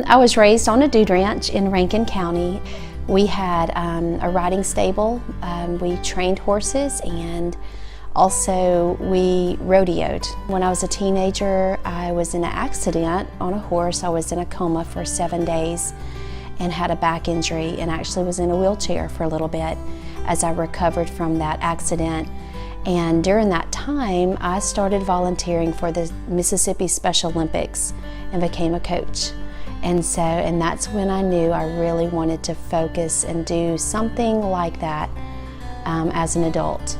I was raised on a dude ranch in Rankin County. We had a riding stable. We trained horses, and also we rodeoed. When I was a teenager, I was in an accident on a horse. I was in a coma for 7 days and had a back injury, and actually was in a wheelchair for a little bit as I recovered from that accident. And during that time, I started volunteering for the Mississippi Special Olympics and became a coach. And that's when I knew I really wanted to focus and do something like that as an adult.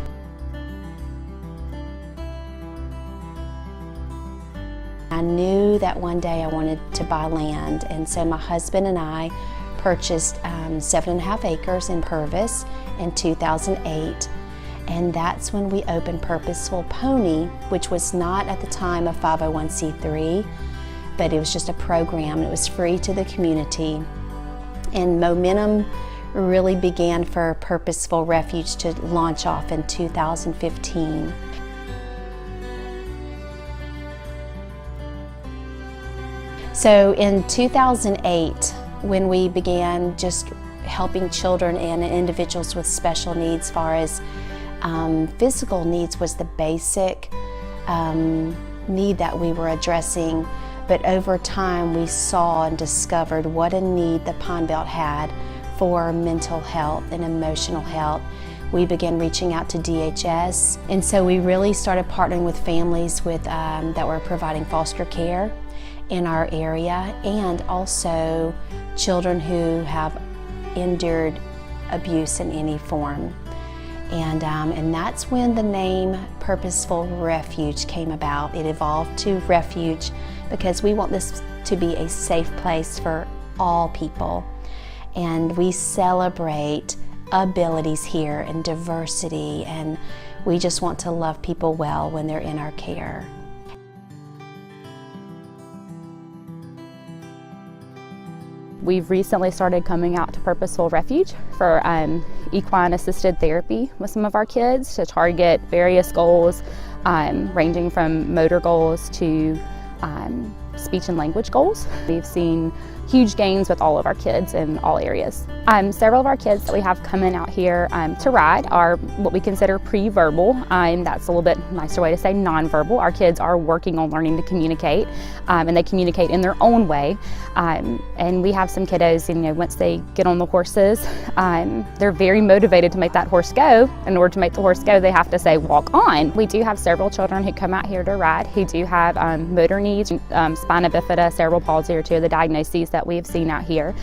I knew that one day I wanted to buy land, and so my husband and I purchased 7.5 acres in Purvis in 2008. And that's when we opened Purposeful Pony, which was not at the time a 501c3, but it was just a program. It was free to the community. And momentum really began for Purposeful Refuge to launch off in 2015. So in 2008, when we began just helping children and individuals with special needs, as far as physical needs was the basic need that we were addressing, but over time we saw and discovered what a need the Pine Belt had for mental health and emotional health. We began reaching out to DHS, and so we really started partnering with families that were providing foster care in our area, and also children who have endured abuse in any form. And that's when the name Purposeful Refuge came about. It evolved to Refuge because we want this to be a safe place for all people. And we celebrate abilities here and diversity, and we just want to love people well when they're in our care. We've recently started coming out to Purposeful Refuge for equine assisted therapy with some of our kids to target various goals, ranging from motor goals to speech and language goals. We've seen huge gains with all of our kids in all areas. Several of our kids that we have coming out here to ride are what we consider pre-verbal. That's a little bit nicer way to say non-verbal. Our kids are working on learning to communicate, and they communicate in their own way. And we have some kiddos, once they get on the horses, they're very motivated to make that horse go. In order to make the horse go, they have to say, walk on. We do have several children who come out here to ride who do have motor needs, spina bifida, cerebral palsy are two of the diagnoses that we've seen out here.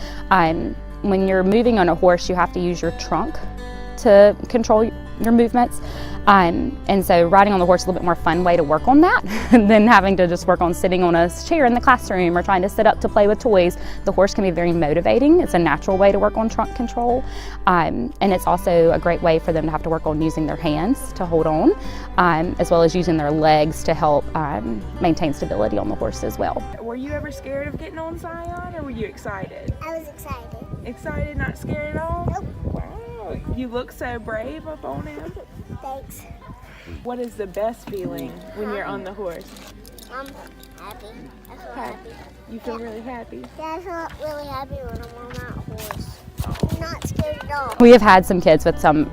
When you're moving on a horse, you have to use your trunk to control your movements. And so riding on the horse is a little bit more fun way to work on that than having to just work on sitting on a chair in the classroom or trying to sit up to play with toys. The horse can be very motivating. It's a natural way to work on trunk control. And it's also a great way for them to have to work on using their hands to hold on, as well as using their legs to help maintain stability on the horse as well. Were you ever scared of getting on Zion, or were you excited? I was excited. Excited, not scared at all? Nope. Wow, you look so brave up on him. Thanks. What is the best feeling when you're on the horse? I'm happy. I feel happy. You feel really happy? Yeah, I feel really happy when I'm on that horse. I'm not scared at all. We have had some kids with some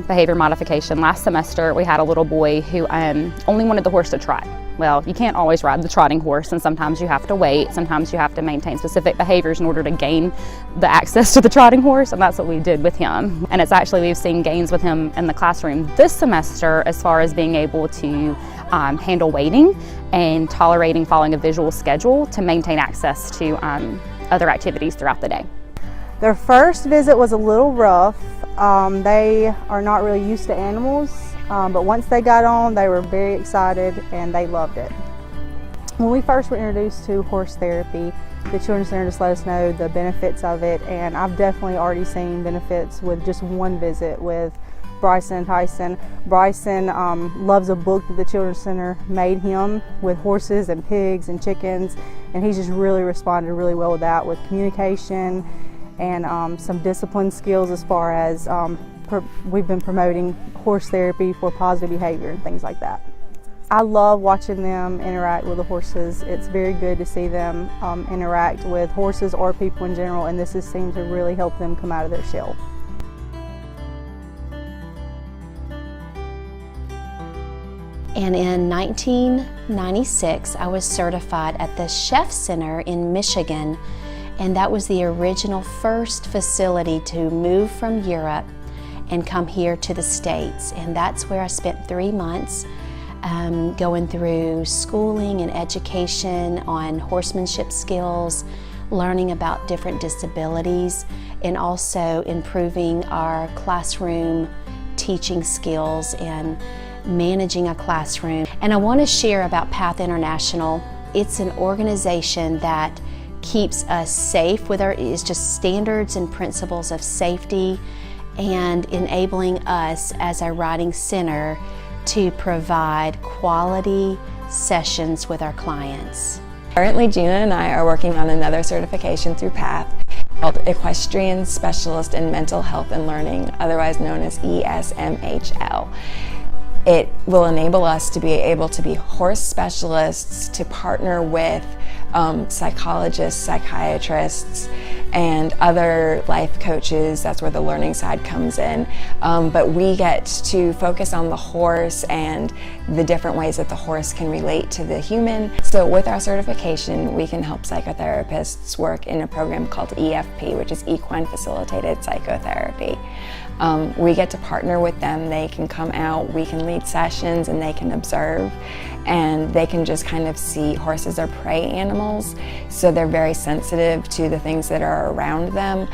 behavior modification. Last semester we had a little boy who only wanted the horse to trot. Well, you can't always ride the trotting horse, and sometimes you have to wait. Sometimes you have to maintain specific behaviors in order to gain the access to the trotting horse, and that's what we did with him. And it's actually, we've seen gains with him in the classroom this semester as far as being able to handle waiting and tolerating following a visual schedule to maintain access to other activities throughout the day. Their first visit was a little rough. They are not really used to animals, but once they got on, they were very excited and they loved it. When we first were introduced to horse therapy, the Children's Center just let us know the benefits of it, and I've definitely already seen benefits with just one visit with Bryson and Tyson. Bryson loves a book that the Children's Center made him with horses and pigs and chickens, and he's just really responded really well with that, with communication and some discipline skills as far as we've been promoting horse therapy for positive behavior and things like that. I love watching them interact with the horses. It's very good to see them interact with horses or people in general, and this has seemed to really help them come out of their shell. And in 1996, I was certified at the Chef Center in Michigan, and that was the original first facility to move from Europe and come here to the States. And that's where I spent 3 months going through schooling and education on horsemanship skills, learning about different disabilities, and also improving our classroom teaching skills and managing a classroom. And I want to share about Path International. It's an organization that keeps us safe with it's just standards and principles of safety and enabling us as a riding center to provide quality sessions with our clients. Currently, Gina and I are working on another certification through PATH called Equestrian Specialist in Mental Health and Learning, otherwise known as ESMHL. It will enable us to be able to be horse specialists, to partner with psychologists, psychiatrists, and other life coaches. That's where the learning side comes in. But we get to focus on the horse and the different ways that the horse can relate to the human. So with our certification, we can help psychotherapists work in a program called EFP, which is Equine Facilitated Psychotherapy. We get to partner with them. They can come out, we can lead sessions, and they can observe, and they can just kind of see horses are prey animals, so they're very sensitive to the things that are around them,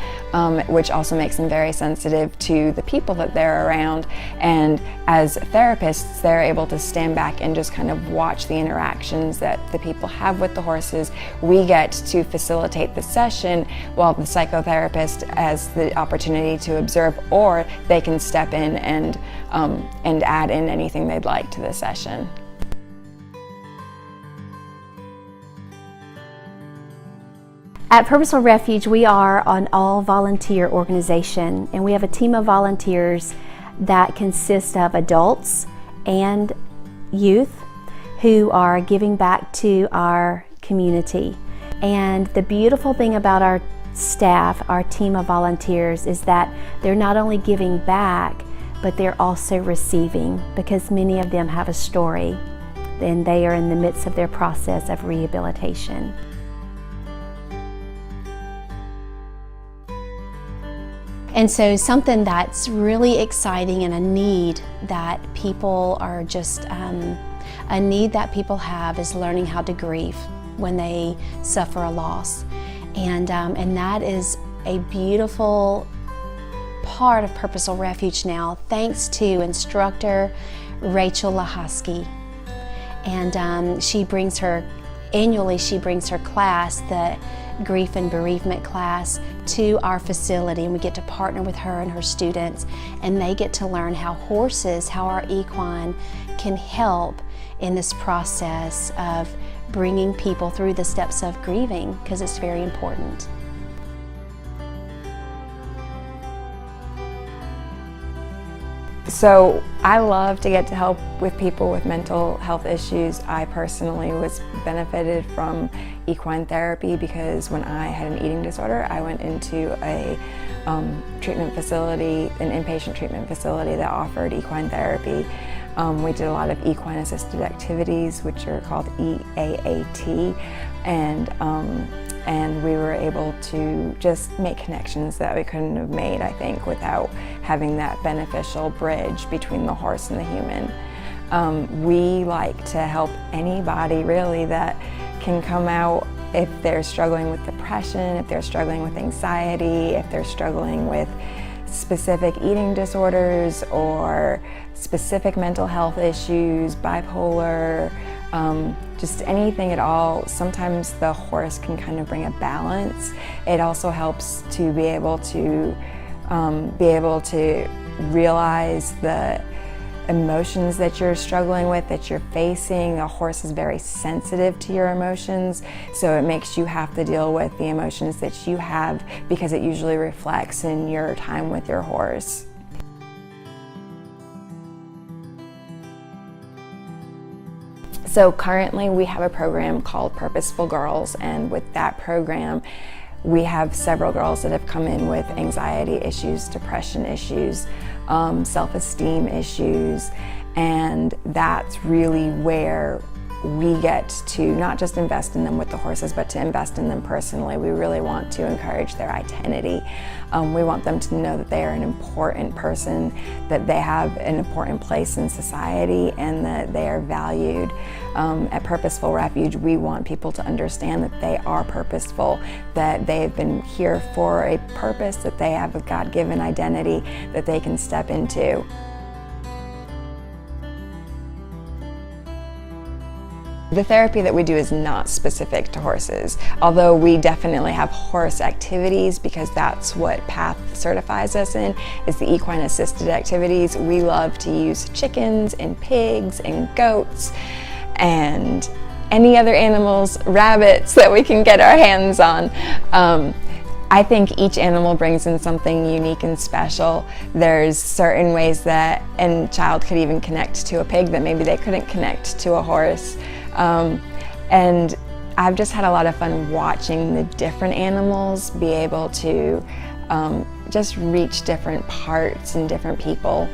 which also makes them very sensitive to the people that they're around. And as therapists, they're able to stand back and just kind of watch the interactions that the people have with the horses. We get to facilitate the session while the psychotherapist has the opportunity to observe, or they can step in and add in anything they'd like to the session. At Purposeful Refuge, we are an all-volunteer organization, and we have a team of volunteers that consists of adults and youth who are giving back to our community. And the beautiful thing about our staff, our team of volunteers, is that they're not only giving back, but they're also receiving, because many of them have a story and they are in the midst of their process of rehabilitation. And so something that's really exciting and a need that people are just, a need that people have is learning how to grieve when they suffer a loss. And that is a beautiful part of Purposeful Refuge now, thanks to Instructor Rachel Lahaksy. And she brings her class, the grief and bereavement class, to our facility, and we get to partner with her and her students, and they get to learn how our equine can help in this process of bringing people through the steps of grieving, because it's very important. So I love to get to help with people with mental health issues. I personally was benefited from equine therapy because when I had an eating disorder, I went into a treatment facility, an inpatient treatment facility that offered equine therapy. We did a lot of equine assisted activities, which are called EAAT, and we were able to just make connections that we couldn't have made, I think, without having that beneficial bridge between the horse and the human. We like to help anybody really that can come out if they're struggling with depression, if they're struggling with anxiety, if they're struggling with specific eating disorders or specific mental health issues, bipolar, just anything at all. Sometimes the horse can kind of bring a balance. It also helps to be able to realize the emotions that you're struggling with, that you're facing. A horse is very sensitive to your emotions, so it makes you have to deal with the emotions that you have because it usually reflects in your time with your horse. So currently we have a program called Purposeful Girls, and with that program we have several girls that have come in with anxiety issues, depression issues, self-esteem issues, and that's really where we get to not just invest in them with the horses, but to invest in them personally. We really want to encourage their identity. We want them to know that they are an important person, that they have an important place in society, and that they are valued. At Purposeful Refuge, we want people to understand that they are purposeful, that they have been here for a purpose, that they have a God-given identity that they can step into. The therapy that we do is not specific to horses, although we definitely have horse activities because that's what PATH certifies us in, is the equine assisted activities. We love to use chickens and pigs and goats and any other animals, rabbits that we can get our hands on. I think each animal brings in something unique and special. There's certain ways that a child could even connect to a pig that maybe they couldn't connect to a horse. And I've just had a lot of fun watching the different animals be able to just reach different parts and different people.